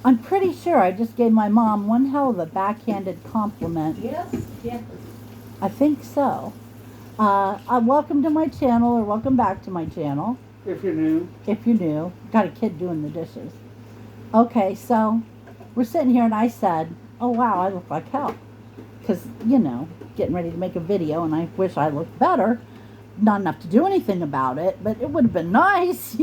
I'm pretty sure I just gave my mom one hell of a backhanded compliment. Yes, yes. I think so. Welcome to my channel, or welcome back to my channel. If you're new. If you're new. Got a kid doing the dishes. Okay, so we're sitting here and I said, oh wow, I look like hell. Because, getting ready to make a video and I wish I looked better. Not enough to do anything about it, but it would have been nice,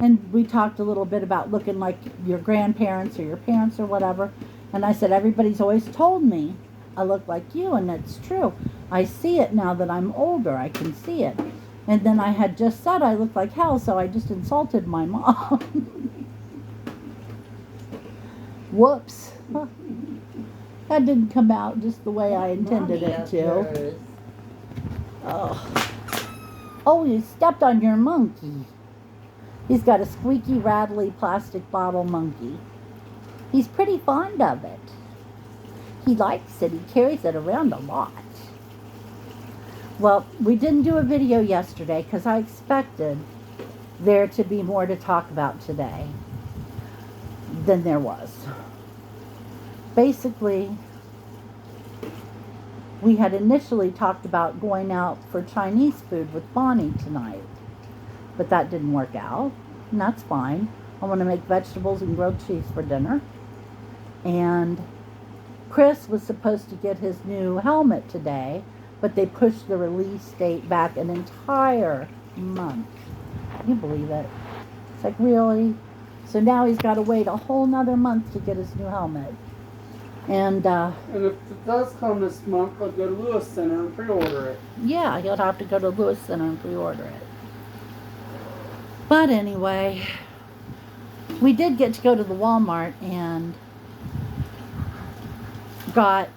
And we talked a little bit about looking like your grandparents or your parents or whatever. And I said, everybody's always told me I look like you, and that's true. I see it now that I'm older. I can see it. And then I had just said I look like hell, so I just insulted my mom. Whoops. That didn't come out just the way I intended it to. Oh, you stepped on your monkey. He's got a squeaky, rattly plastic bottle monkey. He's pretty fond of it. He likes it. He carries it around a lot. Well, we didn't do a video yesterday because I expected there to be more to talk about today than there was. Basically, we had initially talked about going out for Chinese food with Bonnie tonight, but that didn't work out, and that's fine. I want to make vegetables and grilled cheese for dinner. And Chris was supposed to get his new helmet today, but they pushed the release date back an entire month. Can you believe it? It's like, really? So now he's got to wait a whole nother month to get his new helmet. And if it does come this month, I'll go to Lewis Center and pre-order it. Yeah, he'll have to go to Lewis Center and pre-order it. But anyway, we did get to go to the Walmart and got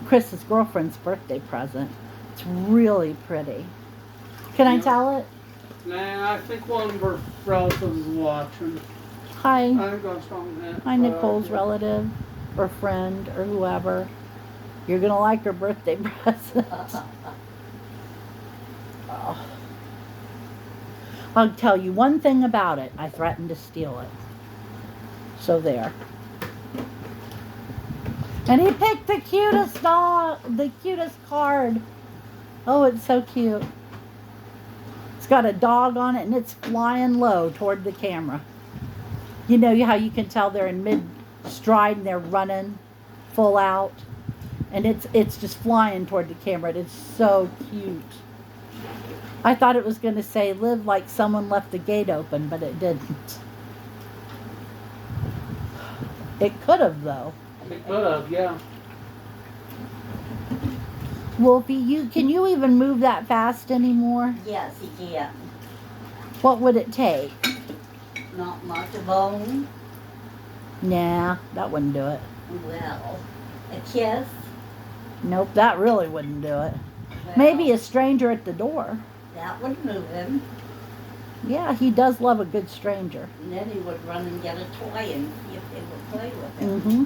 Chris's girlfriend's birthday present. It's really pretty. Can I tell it? Nah, I think one of our relatives is watching. Hi. I think that's something. Hi, Nicole's relative or friend or whoever. You're going to like her birthday present. Oh. I'll tell you one thing about it. I threatened to steal it. So there. And he picked the cutest dog, the cutest card. Oh, it's so cute. It's got a dog on it and it's flying low toward the camera. You know how you can tell they're in mid-stride and they're running full out? And it's just flying toward the camera. It's so cute. I thought it was going to say, live like someone left the gate open, but it didn't. It could have, though. It could have, yeah. Wolfie, can you even move that fast anymore? Yes, he can. What would it take? Not much of bone. Nah, that wouldn't do it. Well, a kiss. Nope, that really wouldn't do it. Well, Maybe a stranger at the door. that would move him. Yeah, he does love a good stranger. And then he would run and get a toy and see if they would play with him. Mm-hmm.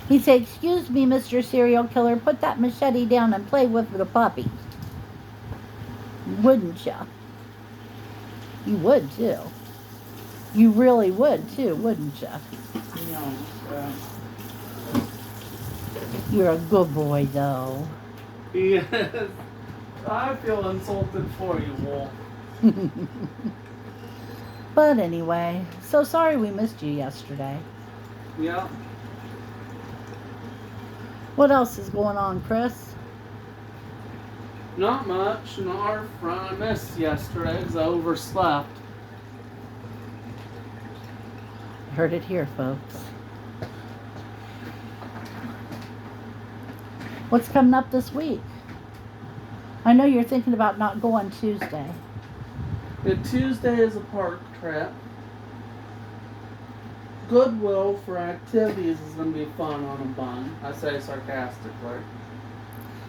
He'd say, excuse me, Mr. Serial Killer, put that machete down and play with the puppy. Wouldn't ya? You would, too. You really would, too, wouldn't ya? No, sir. You're a good boy, though. Yes. I feel insulted for you, Wolf. But anyway, so sorry we missed you yesterday. Yeah. What else is going on, Chris? Not much in our front. I missed yesterday because I overslept. Heard it here, folks. What's coming up this week? I know you're thinking about not going Tuesday. Yeah, Tuesday is a park trip. Goodwill for activities is going to be fun on a bun. I say sarcastically.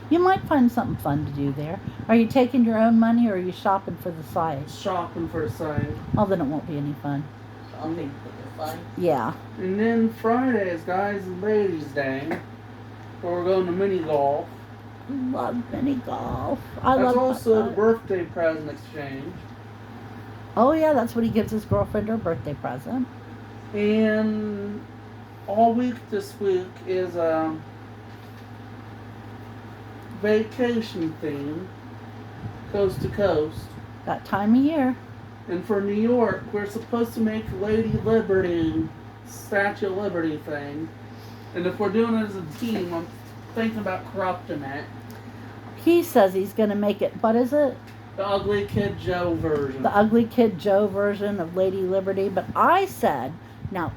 You might find something fun to do there. Are you taking your own money or are you shopping for the site? Shopping for a site. Oh, then it won't be any fun. Something for the fun. Yeah. And then Friday is Guys and Ladies Day. Where we're going to mini golf. Love mini golf. That's also the birthday present exchange. Oh, yeah, that's what he gives his girlfriend her birthday present. And all week this week is vacation theme, coast to coast. That time of year. And for New York, we're supposed to make Lady Liberty, Statue of Liberty thing. And if we're doing it as a team, I'm thinking about corrupting it. He says he's going to make it, what is it? The Ugly Kid Joe version. The Ugly Kid Joe version of Lady Liberty. But I said, now,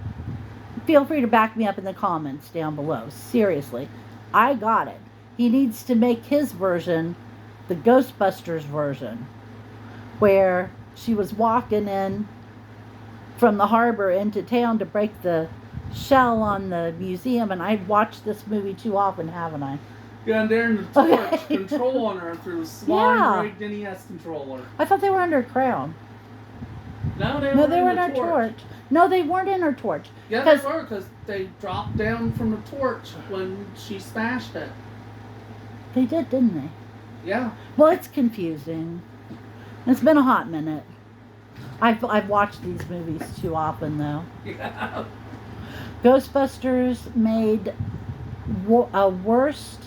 feel free to back me up in the comments down below. Seriously, I got it. He needs to make his version the Ghostbusters version, where she was walking in from the harbor into town to break the shell on the museum. And I've watched this movie too often, haven't I? Yeah, and they're in the torch Okay. controlling her through a slime Yeah. rigged NES controller. I thought they were under Crown. No, they No, they were in in the our torch. No, they weren't in our torch. Yeah, 'Cause- they were, because they dropped down from the torch when she smashed it. They did, didn't they? Yeah. Well, it's confusing. It's been a hot minute. I've watched these movies too often, though. Yeah. Ghostbusters made a worst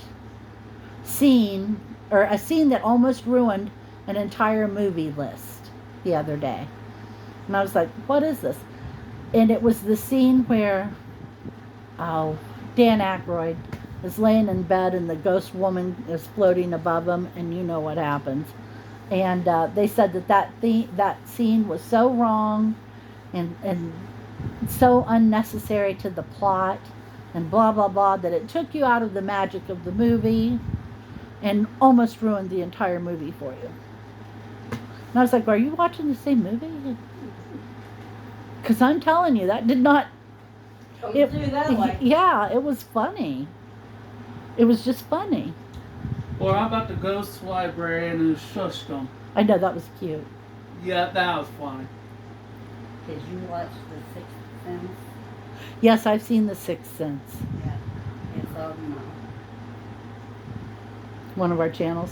scene, or a scene that almost ruined an entire movie list the other day. And I was like, what is this? And it was the scene where, Dan Aykroyd is laying in bed and the ghost woman is floating above him, and you know what happens. And they said that scene was so wrong and so unnecessary to the plot and blah, blah, blah, that it took you out of the magic of the movie and almost ruined the entire movie for you. And I was like, are you watching the same movie? Because I'm telling you, that did not... Don't do that way. Yeah, it was funny. It was just funny. Or how about the ghost librarian who shushed them? I know, that was cute. Yeah, that was funny. Did you watch The Sixth Sense? Yes, I've seen The Sixth Sense. Yeah. It's on, One of our channels.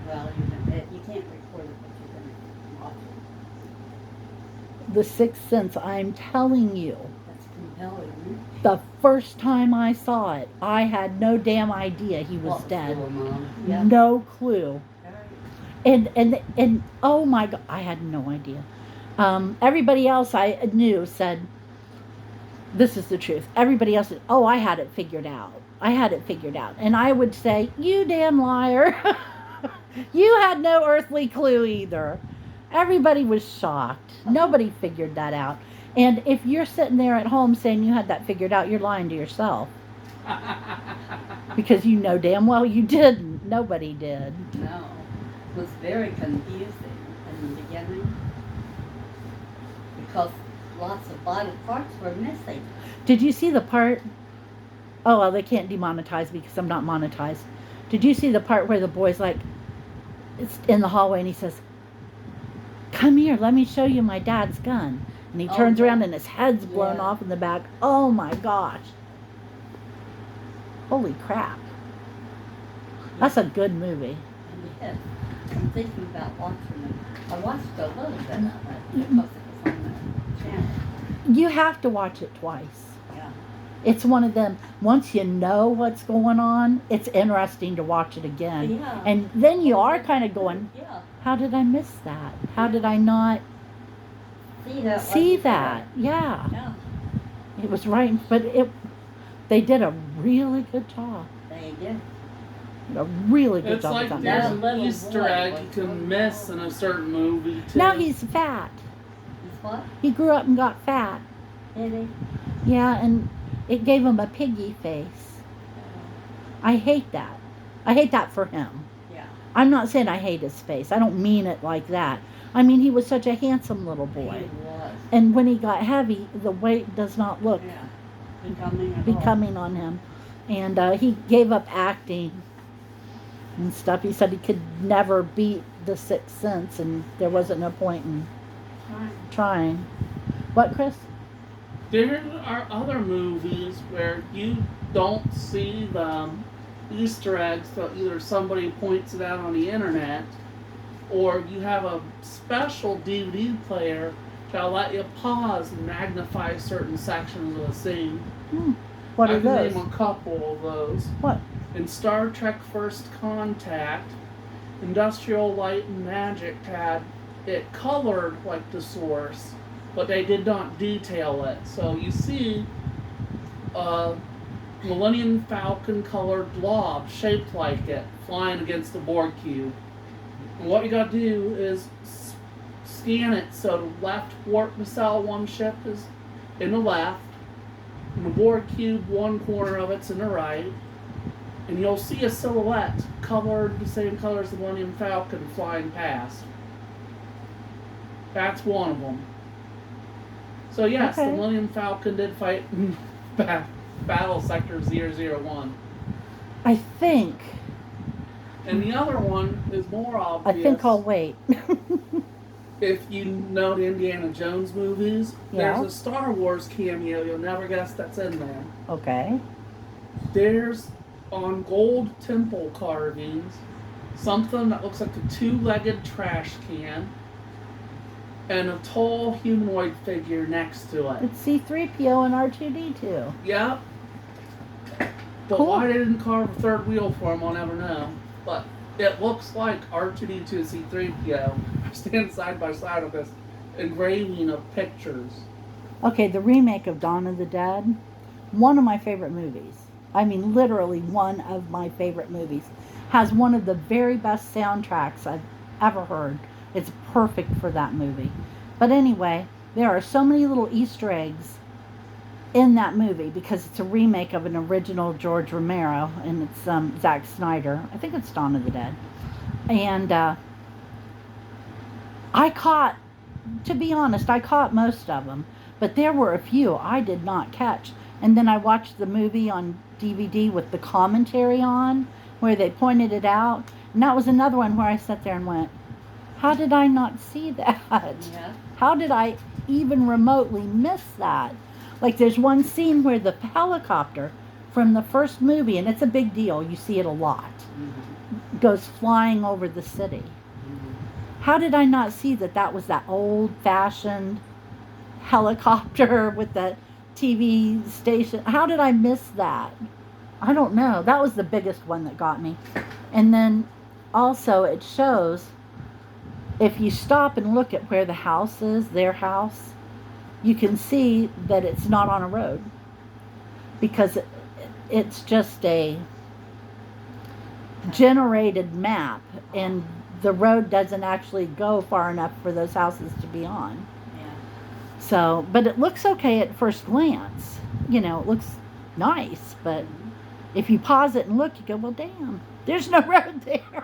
well, you can't record it, but you can watch it. The Sixth Sense, I'm telling you, That's compelling. the first time I saw it, I had no damn idea he was What's dead. going on? Yeah. No clue. Right. And oh my God, I had no idea. Everybody else I knew said, this is the truth. Everybody else said, oh, I had it figured out. I had it figured out. And I would say, you damn liar. You had no earthly clue either. Everybody was shocked. Nobody figured that out. And if you're sitting there at home saying you had that figured out, you're lying to yourself. Because you know damn well you didn't. Nobody did. No. It was very confusing in the beginning. Because lots of body parts were missing. Did you see the part? Oh, well, they can't demonetize me because I'm not monetized. Did you see the part where the boy's like, it's in the hallway and he says, come here, let me show you my dad's gun. And he Oh, turns yeah. around and his head's blown Yeah. off in the back. Oh my gosh. Holy crap. That's a good movie. And yes, I'm thinking about watching it. I watched a little bit of it because it was on the channel. You have to watch it twice. Yeah. It's one of them, once you know what's going on, it's interesting to watch it again. Yeah. And then you are kind of going, Yeah. how did I miss that? How did I not see that? Yeah. Yeah. It was right, but they did a really good job. They did. A really good It's job like with that there's Yeah. movie. an Little Easter boy egg was you can going miss on. in a certain movie too. Now he's fat. He's what? He grew up and got fat. Did he? Yeah, and it gave him a piggy face. I hate that. I hate that for him. Yeah. I'm not saying I hate his face. I don't mean it like that. I mean, he was such a handsome little boy. He was. And when he got heavy, the weight does not look Yeah. Becoming at all. becoming on him. And he gave up acting and stuff. He said he could never beat The Sixth Sense, and there wasn't no point in Right. trying. What, Chris? There are other movies where you don't see the Easter eggs till either somebody points it out on the internet or you have a special DVD player They'll let you pause and magnify certain sections of the scene. What I are can those? name a couple of those. What? In Star Trek First Contact, Industrial Light and Magic had it colored like the Source, but they did not detail it. So you see a Millennium Falcon colored blob shaped like it flying against the Borg cube. And what you gotta do is scan it so the left warp nacelle one ship is in the left, and the Borg cube one corner of it's in the right, and you'll see a silhouette colored the same color as the Millennium Falcon flying past. That's one of them. So yes, Okay. the Millennium Falcon did fight Battle Sector 001. I think. And the other one is more I obvious. think I'll wait. If you know the Indiana Jones movies, Yeah. there's a Star Wars cameo you'll never guess that's in there. Okay. There's, on gold temple carvings, something that looks like a two-legged trash can and a tall humanoid figure next to it. It's C3PO and R2D2. Yep. But Cool. why they didn't carve a third wheel for him, I'll never know. But it looks like R2D2 and C3PO stand side by side with this engraving of pictures. Okay, the remake of Dawn of the Dead, one of my favorite movies. I mean, literally one of my favorite movies. Has one of the very best soundtracks I've ever heard. It's perfect for that movie. But anyway, there are so many little Easter eggs in that movie because it's a remake of an original George Romero, and it's Zack Snyder. I think it's Dawn of the Dead. And to be honest, I caught most of them. But there were a few I did not catch. And then I watched the movie on DVD with the commentary on, where they pointed it out. And that was another one where I sat there and went, how did I not see that? Yeah. How did I even remotely miss that? Like there's one scene where the helicopter from the first movie, and it's a big deal, you see it a lot, goes flying over the city. How did I not see that was that old-fashioned helicopter with the TV station? How did I miss that? I don't know. That was the biggest one that got me. And then also it shows, if you stop and look at where the house is, their house, you can see that it's not on a road. Because it's just a generated map, and the road doesn't actually go far enough for those houses to be on. Yeah. So, but it looks okay at first glance. You know, it looks nice, but if you pause it and look, you go, well, damn, there's no road there.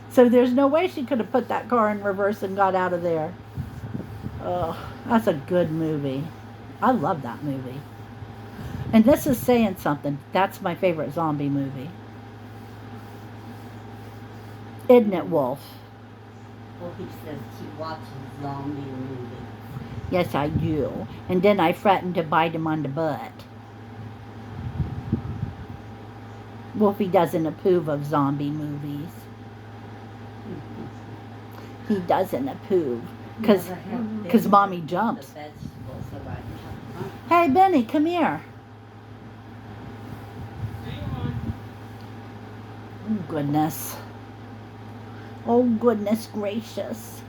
So there's no way she could have put that car in reverse and got out of there. Oh, that's a good movie. I love that movie. And this is saying something. That's my favorite zombie movie. Isn't it, Wolf? Well, he says he watches zombie movies. Yes, I do. And then I threaten to bite him on the butt. Wolfie doesn't approve of zombie movies. He doesn't approve. Because Mommy jumps. The vegetables around. Hey, Benny, come here. Oh, goodness. Oh, goodness gracious.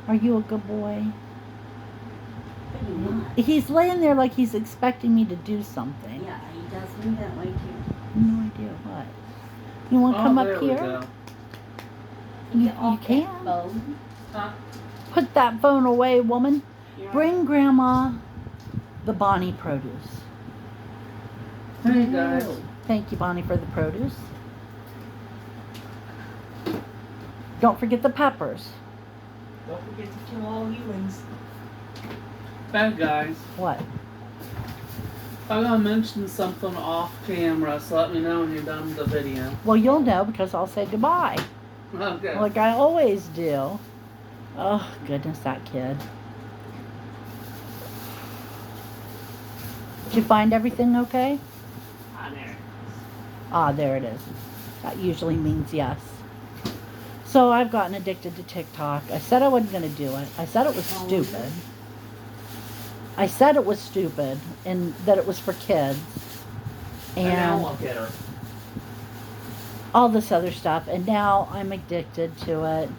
Are you a good boy? Pretty much. He's laying there like he's expecting me to do something. Yeah, he does me that way too. No idea what. You want to come there up we here? go. You Off that can. phone. Put that phone away, woman. Yeah. Bring Grandma the Bonnie produce. Hey guys. Thank you, Bonnie, for the produce. Don't forget the peppers. Don't forget to kill all humans. Hey guys. What? I'm gonna mention something off camera, so let me know when you're done with the video. Well, you'll know because I'll say goodbye. Okay. Like I always do. Oh, goodness, that kid. Did you find everything okay? Ah, there. Ah, there it is. That usually means yes. So I've gotten addicted to TikTok. I said I wasn't going to do it. I said it was stupid. I said it was stupid and that it was for kids. And now And look at her. all this other stuff. And now I'm addicted to it.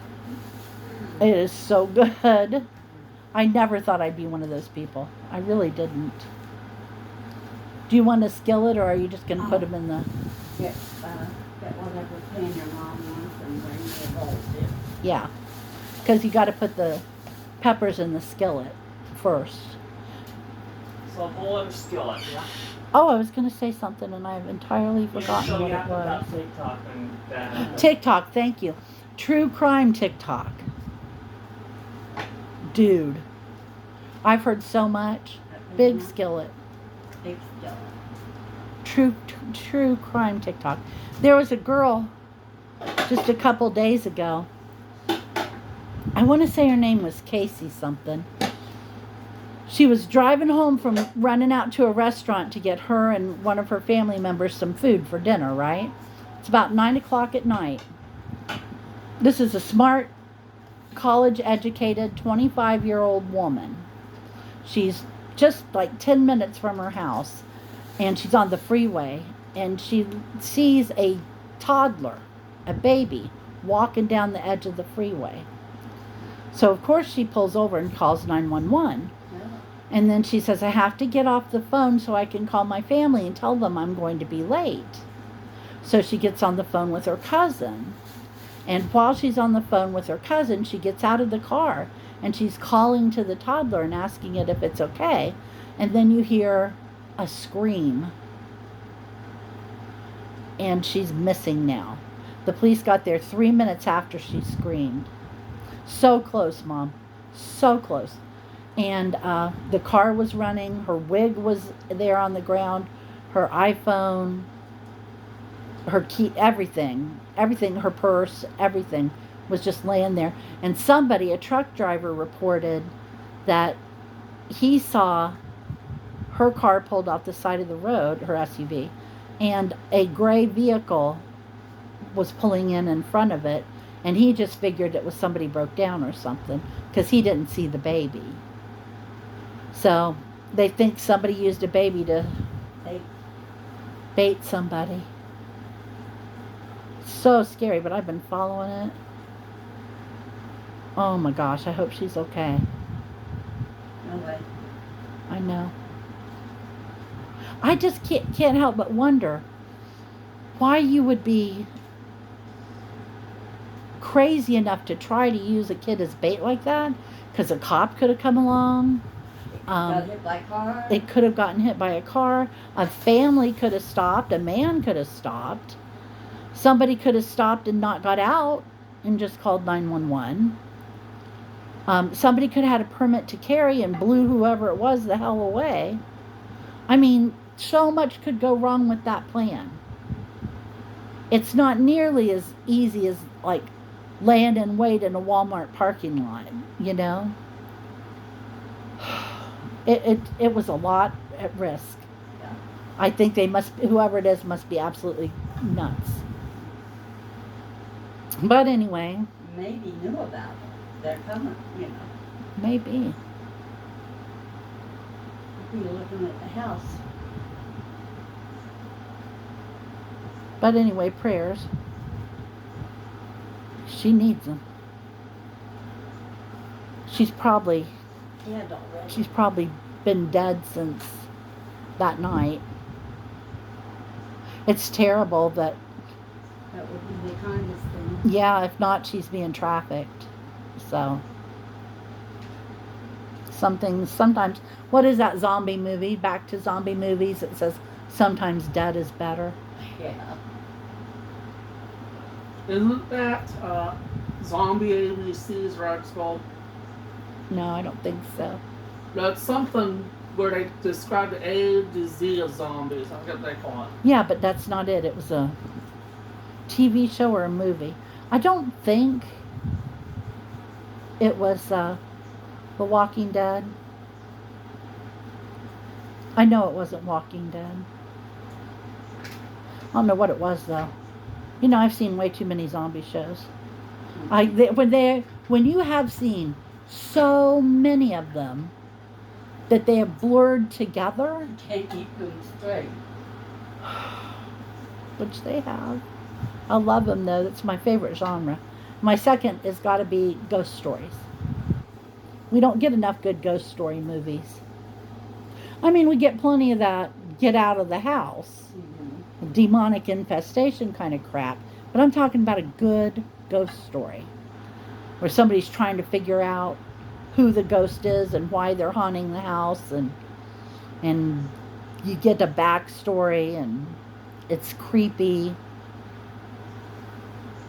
It is so good. I never thought I'd be one of those people. I really didn't. Do you want a skillet, or are you just going to put them in the... Get whatever pan your mom wants and bring me a bowl too. Yeah. Because you got to put the peppers in the skillet first. So a bowl and a skillet, yeah? Oh, I was going to say something and I've entirely Yeah, forgotten so what you it have to was. have TikTok and that. TikTok, thank you. True crime TikTok. Dude. I've heard so much. Big Mhm. skillet. Big skillet. True crime TikTok. There was a girl just a couple days ago. I want to say her name was Casey something. She was driving home from running out to a restaurant to get her and one of her family members some food for dinner, right? It's about 9 o'clock at night. This is a smart, college-educated, 25-year-old woman. She's just like 10 minutes from her house, and she's on the freeway, and she sees a toddler, a baby, walking down the edge of the freeway. So, of course, she pulls over and calls 911. Yeah. And then she says, I have to get off the phone so I can call my family and tell them I'm going to be late. So she gets on the phone with her cousin. And while she's on the phone with her cousin, she gets out of the car and she's calling to the toddler and asking it if it's okay. And then you hear a scream. And she's missing now. The police got there 3 minutes after she screamed. So close, Mom. So close. And the car was running. Her wig was there on the ground. Her iPhone, her key, everything, her purse, everything was just laying there. And somebody, a truck driver, reported that he saw her car pulled off the side of the road, her SUV, and a gray vehicle was pulling in front of it. And he just figured it was somebody broke down or something because he didn't see the baby. So they think somebody used a baby to bait somebody. So scary, but I've been following it. Oh my gosh, I hope she's okay. No way. I know. I just can't help but wonder why you would be crazy enough to try to use a kid as bait like that, because a cop could have come along. Got hit by a car. It could have gotten hit by a car. A family could have stopped. A man could have stopped. Somebody could have stopped and not got out and just called 911. Somebody could have had a permit to carry and blew whoever it was the hell away. I mean, so much could go wrong with that plan. It's not nearly as easy as, like, laying in wait in a Walmart parking lot, you know? It was a lot at risk. Yeah. I think whoever it is must be absolutely nuts. But anyway, Maybe knew about it. They're coming, you know. maybe. Be looking at the house. But anyway, prayers. She needs them. She's probably been dead since that night. It's terrible that, That would be the kindest thing. yeah, if not, she's being trafficked. So, sometimes, what is that zombie movie? Back to zombie movies. It says, sometimes dead is better. Yeah. Isn't that Zombie ABC's Rex Gold? No, I don't think so. That's something where they describe the A to Z of zombies. I forget what they call it. Yeah, but that's not it. It was a TV show or a movie. I don't think it was The Walking Dead. I know it wasn't Walking Dead. I don't know what it was, though. You know, I've seen way too many zombie shows. When you have seen so many of them that they have blurred together, You can't keep them straight. which they have. I love them though. That's my favorite genre. My second has got to be ghost stories. We don't get enough good ghost story movies. I mean, we get plenty of that get out of the house, demonic infestation kind of crap. But I'm talking about a good ghost story where somebody's trying to figure out who the ghost is and why they're haunting the house, and you get a backstory and it's creepy.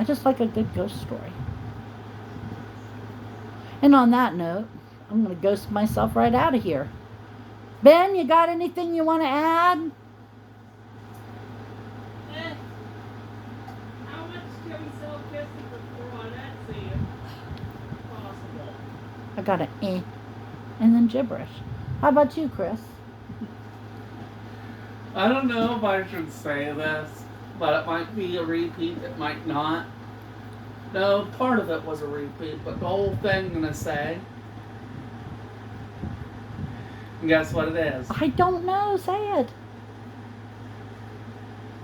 I just like a good ghost story. And on that note, I'm going to ghost myself right out of here. Ben, you got anything you want to add? How much can we sell kisses for on Etsy if possible? I got an and then gibberish. How about you, Chris? I don't know if I should say this, but it might be a repeat, it might not. No, part of it was a repeat, but the whole thing I'm gonna say. And guess what it is? I don't know. Say it.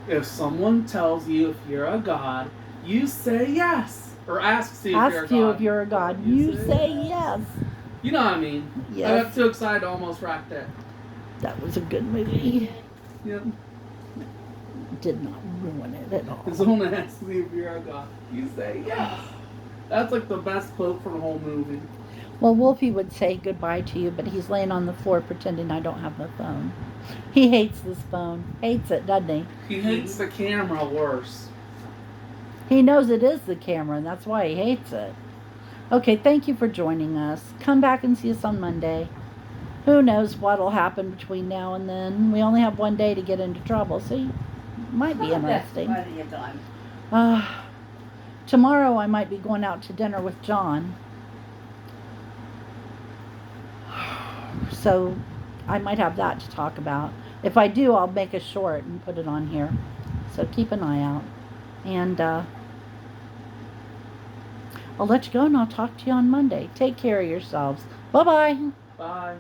If someone tells you if you're a god, you say yes. Or asks you if you're a Ask you god. if you're a god. You say yes. You know what I mean. I Yes. got too excited to almost rock that. That was a good movie. Yep. Did not ruin it at all. If someone asks you if you're a god, you say yes. That's like the best quote from the whole movie. Well, Wolfie would say goodbye to you, but he's laying on the floor pretending I don't have the phone. He hates this phone. Hates it, doesn't he? He hates the camera worse. He knows it is the camera, and that's why he hates it. Okay, thank you for joining us. Come back and see us on Monday. Who knows what'll happen between now and then. We only have one day to get into trouble, so it might be interesting. That's plenty of time. Tomorrow I might be going out to dinner with John. So I might have that to talk about. If I do, I'll make a short and put it on here. So keep an eye out. And I'll let you go and I'll talk to you on Monday. Take care of yourselves. Bye-bye. Bye.